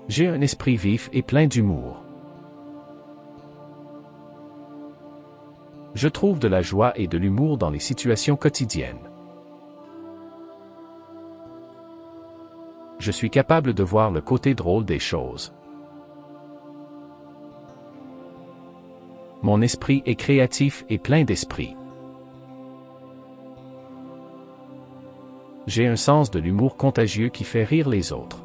J'ai un esprit vif et plein d'humour. Je trouve de la joie et de l'humour dans les situations quotidiennes. Je suis capable de voir le côté drôle des choses. Mon esprit est créatif et plein d'esprit. J'ai un sens de l'humour contagieux qui fait rire les autres.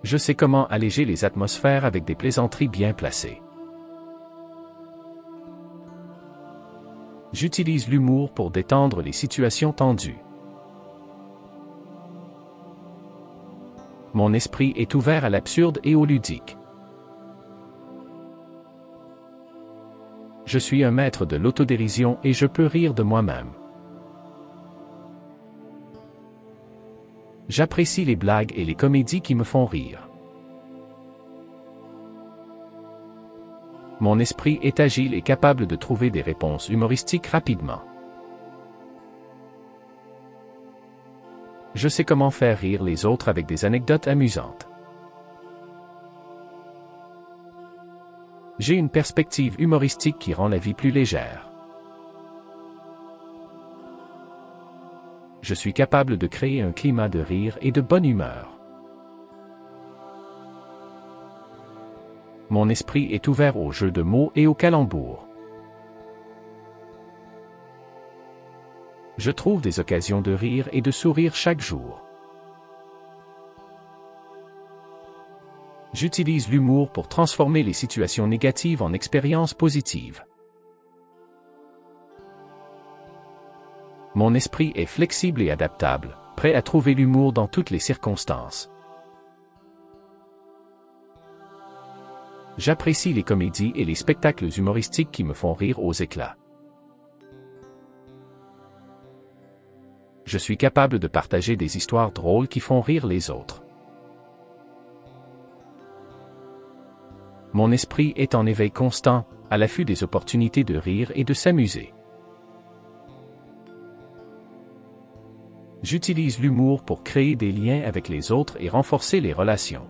Je sais comment alléger les atmosphères avec des plaisanteries bien placées. J'utilise l'humour pour détendre les situations tendues. Mon esprit est ouvert à l'absurde et au ludique. Je suis un maître de l'autodérision et je peux rire de moi-même. J'apprécie les blagues et les comédies qui me font rire. Mon esprit est agile et capable de trouver des réponses humoristiques rapidement. Je sais comment faire rire les autres avec des anecdotes amusantes. J'ai une perspective humoristique qui rend la vie plus légère. Je suis capable de créer un climat de rire et de bonne humeur. Mon esprit est ouvert aux jeux de mots et aux calembours. Je trouve des occasions de rire et de sourire chaque jour. J'utilise l'humour pour transformer les situations négatives en expériences positives. Mon esprit est flexible et adaptable, prêt à trouver l'humour dans toutes les circonstances. J'apprécie les comédies et les spectacles humoristiques qui me font rire aux éclats. Je suis capable de partager des histoires drôles qui font rire les autres. Mon esprit est en éveil constant, à l'affût des opportunités de rire et de s'amuser. J'utilise l'humour pour créer des liens avec les autres et renforcer les relations.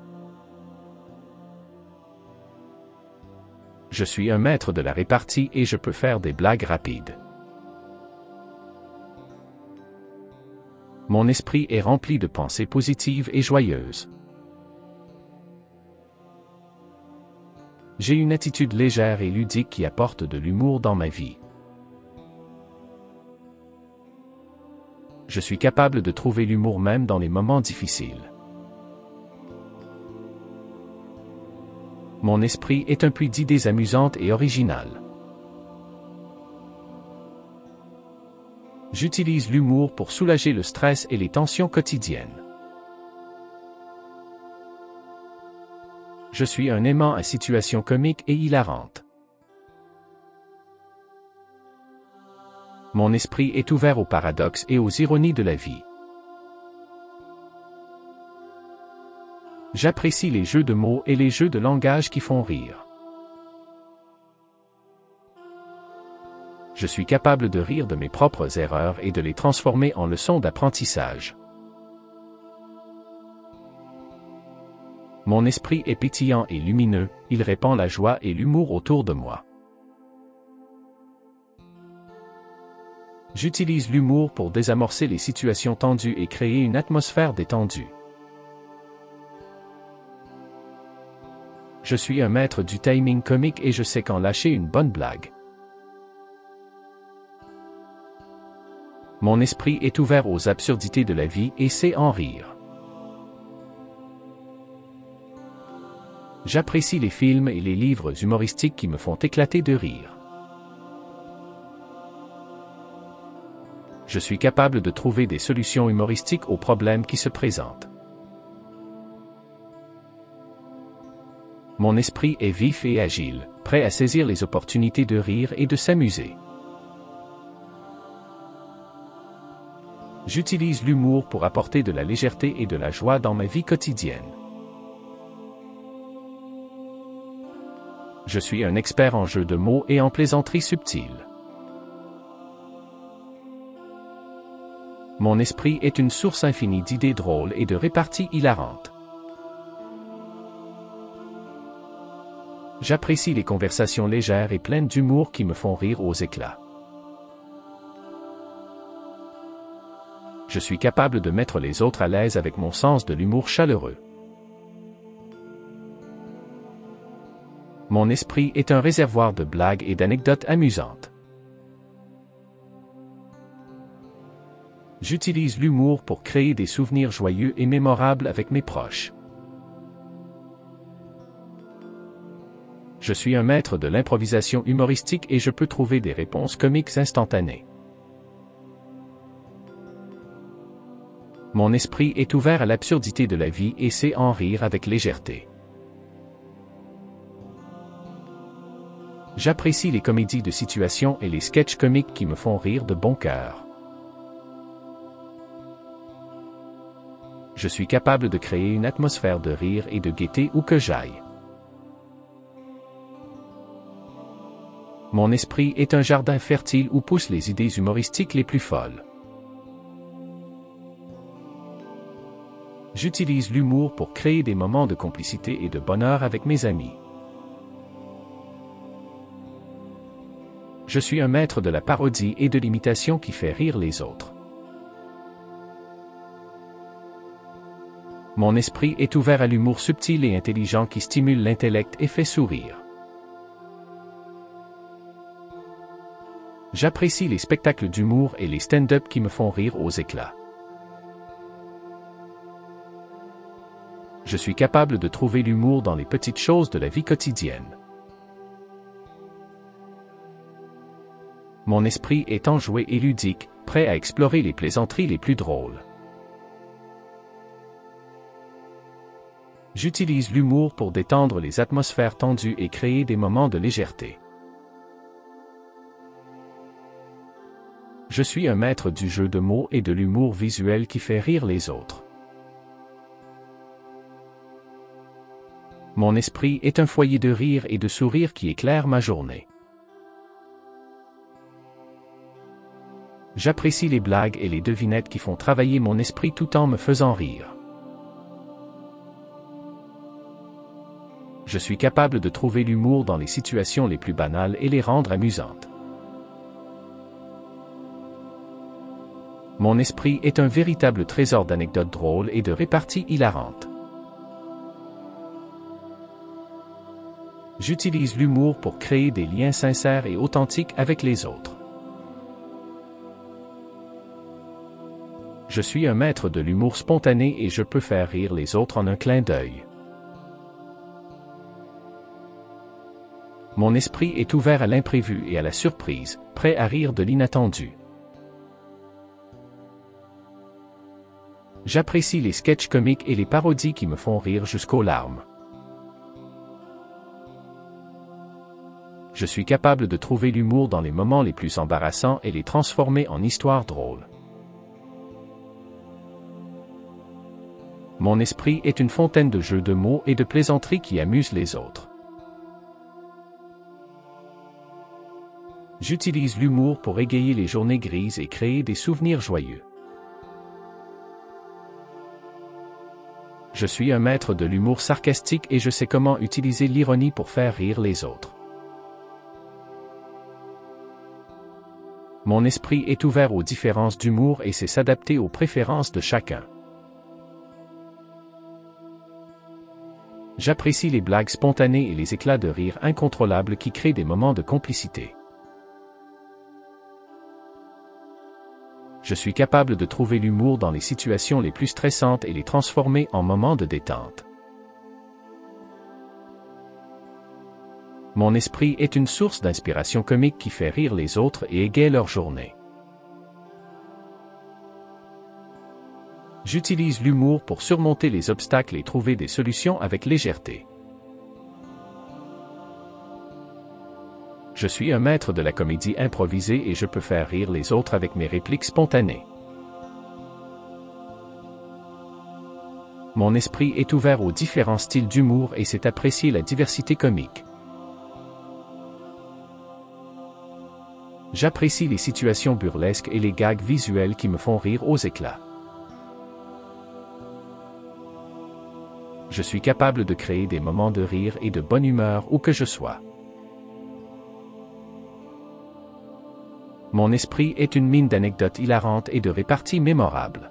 Je suis un maître de la répartie et je peux faire des blagues rapides. Mon esprit est rempli de pensées positives et joyeuses. J'ai une attitude légère et ludique qui apporte de l'humour dans ma vie. Je suis capable de trouver l'humour même dans les moments difficiles. Mon esprit est un puits d'idées amusantes et originales. J'utilise l'humour pour soulager le stress et les tensions quotidiennes. Je suis un aimant à situations comiques et hilarantes. Mon esprit est ouvert aux paradoxes et aux ironies de la vie. J'apprécie les jeux de mots et les jeux de langage qui font rire. Je suis capable de rire de mes propres erreurs et de les transformer en leçons d'apprentissage. Mon esprit est pétillant et lumineux, il répand la joie et l'humour autour de moi. J'utilise l'humour pour désamorcer les situations tendues et créer une atmosphère détendue. Je suis un maître du timing comique et je sais quand lâcher une bonne blague. Mon esprit est ouvert aux absurdités de la vie et sait en rire. J'apprécie les films et les livres humoristiques qui me font éclater de rire. Je suis capable de trouver des solutions humoristiques aux problèmes qui se présentent. Mon esprit est vif et agile, prêt à saisir les opportunités de rire et de s'amuser. J'utilise l'humour pour apporter de la légèreté et de la joie dans ma vie quotidienne. Je suis un expert en jeux de mots et en plaisanteries subtiles. Mon esprit est une source infinie d'idées drôles et de réparties hilarantes. J'apprécie les conversations légères et pleines d'humour qui me font rire aux éclats. Je suis capable de mettre les autres à l'aise avec mon sens de l'humour chaleureux. Mon esprit est un réservoir de blagues et d'anecdotes amusantes. J'utilise l'humour pour créer des souvenirs joyeux et mémorables avec mes proches. Je suis un maître de l'improvisation humoristique et je peux trouver des réponses comiques instantanées. Mon esprit est ouvert à l'absurdité de la vie et sait en rire avec légèreté. J'apprécie les comédies de situation et les sketchs comiques qui me font rire de bon cœur. Je suis capable de créer une atmosphère de rire et de gaieté où que j'aille. Mon esprit est un jardin fertile où poussent les idées humoristiques les plus folles. J'utilise l'humour pour créer des moments de complicité et de bonheur avec mes amis. Je suis un maître de la parodie et de l'imitation qui fait rire les autres. Mon esprit est ouvert à l'humour subtil et intelligent qui stimule l'intellect et fait sourire. J'apprécie les spectacles d'humour et les stand-up qui me font rire aux éclats. Je suis capable de trouver l'humour dans les petites choses de la vie quotidienne. Mon esprit est enjoué et ludique, prêt à explorer les plaisanteries les plus drôles. J'utilise l'humour pour détendre les atmosphères tendues et créer des moments de légèreté. Je suis un maître du jeu de mots et de l'humour visuel qui fait rire les autres. Mon esprit est un foyer de rire et de sourire qui éclaire ma journée. J'apprécie les blagues et les devinettes qui font travailler mon esprit tout en me faisant rire. Je suis capable de trouver l'humour dans les situations les plus banales et les rendre amusantes. Mon esprit est un véritable trésor d'anecdotes drôles et de réparties hilarantes. J'utilise l'humour pour créer des liens sincères et authentiques avec les autres. Je suis un maître de l'humour spontané et je peux faire rire les autres en un clin d'œil. Mon esprit est ouvert à l'imprévu et à la surprise, prêt à rire de l'inattendu. J'apprécie les sketchs comiques et les parodies qui me font rire jusqu'aux larmes. Je suis capable de trouver l'humour dans les moments les plus embarrassants et les transformer en histoires drôles. Mon esprit est une fontaine de jeux de mots et de plaisanteries qui amusent les autres. J'utilise l'humour pour égayer les journées grises et créer des souvenirs joyeux. Je suis un maître de l'humour sarcastique et je sais comment utiliser l'ironie pour faire rire les autres. Mon esprit est ouvert aux différences d'humour et sait s'adapter aux préférences de chacun. J'apprécie les blagues spontanées et les éclats de rire incontrôlables qui créent des moments de complicité. Je suis capable de trouver l'humour dans les situations les plus stressantes et les transformer en moments de détente. Mon esprit est une source d'inspiration comique qui fait rire les autres et égaye leur journée. J'utilise l'humour pour surmonter les obstacles et trouver des solutions avec légèreté. Je suis un maître de la comédie improvisée et je peux faire rire les autres avec mes répliques spontanées. Mon esprit est ouvert aux différents styles d'humour et sait apprécier la diversité comique. J'apprécie les situations burlesques et les gags visuels qui me font rire aux éclats. Je suis capable de créer des moments de rire et de bonne humeur où que je sois. Mon esprit est une mine d'anecdotes hilarantes et de réparties mémorables.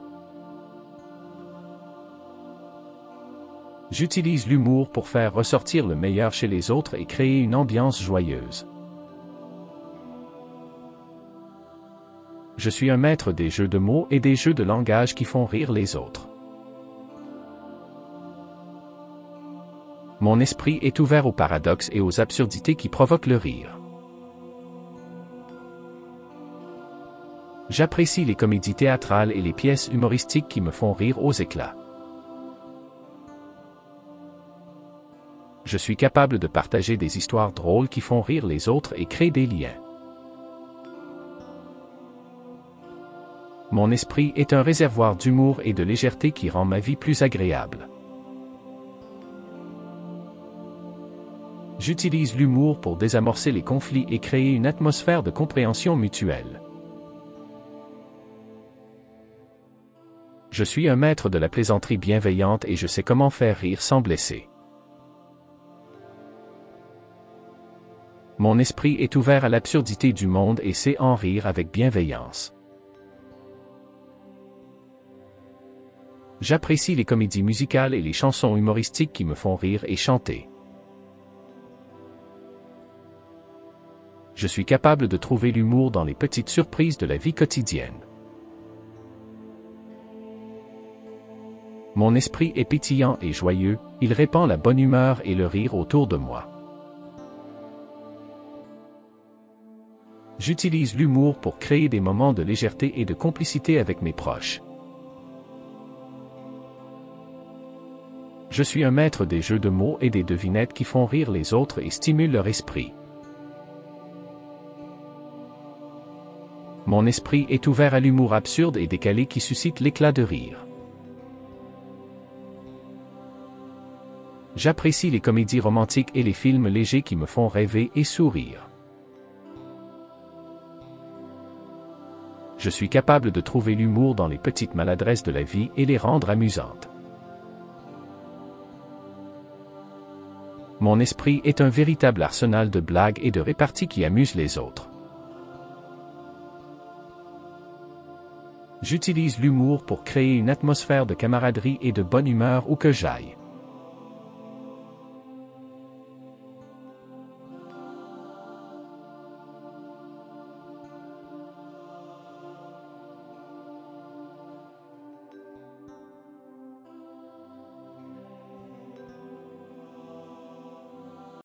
J'utilise l'humour pour faire ressortir le meilleur chez les autres et créer une ambiance joyeuse. Je suis un maître des jeux de mots et des jeux de langage qui font rire les autres. Mon esprit est ouvert aux paradoxes et aux absurdités qui provoquent le rire. J'apprécie les comédies théâtrales et les pièces humoristiques qui me font rire aux éclats. Je suis capable de partager des histoires drôles qui font rire les autres et créent des liens. Mon esprit est un réservoir d'humour et de légèreté qui rend ma vie plus agréable. J'utilise l'humour pour désamorcer les conflits et créer une atmosphère de compréhension mutuelle. Je suis un maître de la plaisanterie bienveillante et je sais comment faire rire sans blesser. Mon esprit est ouvert à l'absurdité du monde et sait en rire avec bienveillance. J'apprécie les comédies musicales et les chansons humoristiques qui me font rire et chanter. Je suis capable de trouver l'humour dans les petites surprises de la vie quotidienne. Mon esprit est pétillant et joyeux, il répand la bonne humeur et le rire autour de moi. J'utilise l'humour pour créer des moments de légèreté et de complicité avec mes proches. Je suis un maître des jeux de mots et des devinettes qui font rire les autres et stimulent leur esprit. Mon esprit est ouvert à l'humour absurde et décalé qui suscite l'éclat de rire. J'apprécie les comédies romantiques et les films légers qui me font rêver et sourire. Je suis capable de trouver l'humour dans les petites maladresses de la vie et les rendre amusantes. Mon esprit est un véritable arsenal de blagues et de réparties qui amusent les autres. J'utilise l'humour pour créer une atmosphère de camaraderie et de bonne humeur où que j'aille.